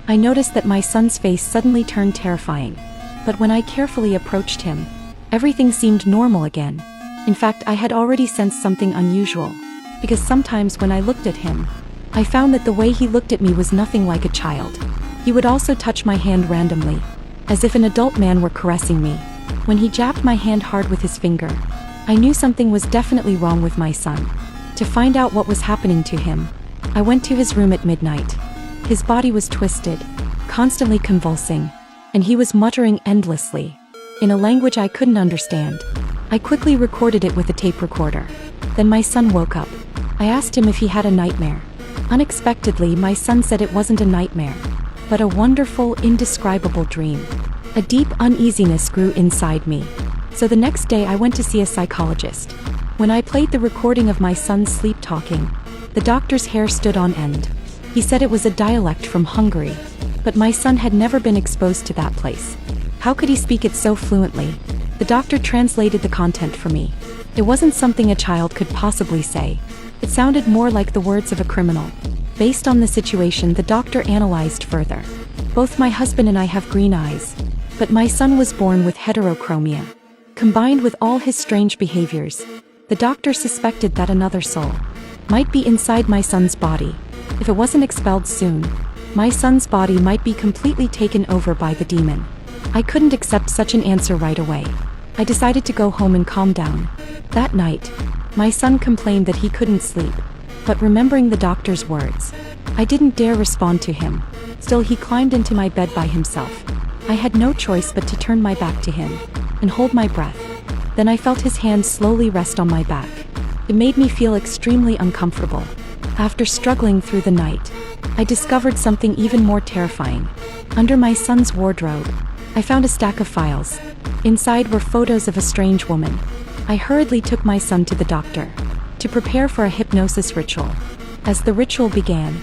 I noticed that my son's face suddenly turned terrifying. But when I carefully approached him, everything seemed normal again. In fact, I had already sensed something unusual, because sometimes when I looked at him, I found that the way he looked at me was nothing like a child. He would also touch my hand randomly, as if an adult man were caressing me. When he jabbed my hand hard with his finger, I knew something was definitely wrong with my son. To find out what was happening to him, I went to his room at midnight. His body was twisted, constantly convulsing, and he was muttering endlessly, in a language I couldn't understand. I quickly recorded it with a tape recorder. Then my son woke up. I asked him if he had a nightmare. Unexpectedly, my son said it wasn't a nightmare, but a wonderful, indescribable dream. A deep uneasiness grew inside me. So the next day I went to see a psychologist. When I played the recording of my son's sleep talking, the doctor's hair stood on end. He said it was a dialect from Hungary, but my son had never been exposed to that place. How could he speak it so fluently? The doctor translated the content for me. It wasn't something a child could possibly say. It sounded more like the words of a criminal. Based on the situation, the doctor analyzed further. Both my husband and I have green eyes, but my son was born with heterochromia. Combined with all his strange behaviors, the doctor suspected that another soul might be inside my son's body. If it wasn't expelled soon, my son's body might be completely taken over by the demon. I couldn't accept such an answer right away. I decided to go home and calm down. That night, my son complained that he couldn't sleep, but remembering the doctor's words, I didn't dare respond to him. Still, he climbed into my bed by himself. I had no choice but to turn my back to him and hold my breath. Then I felt his hand slowly rest on my back. It made me feel extremely uncomfortable. After struggling through the night, I discovered something even more terrifying. Under my son's wardrobe, I found a stack of files. Inside were photos of a strange woman. I hurriedly took my son to the doctor to prepare for a hypnosis ritual. As the ritual began,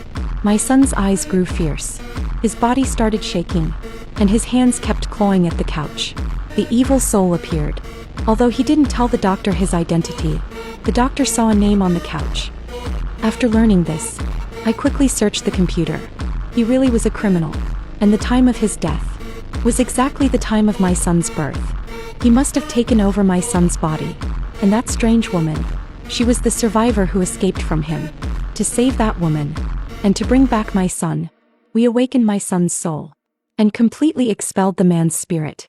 my son's eyes grew fierce. His body started shaking, and his hands kept clawing at the couch. The evil soul appeared. Although he didn't tell the doctor his identity, the doctor saw a name on the couch. After learning this, I quickly searched the computer. He really was a criminal, and the time of his death was exactly the time of my son's birth. He must have taken over my son's body, and that strange woman, she was the survivor who escaped from him. To save that woman, and to bring back my son, we awakened my son's soul, and completely expelled the man's spirit.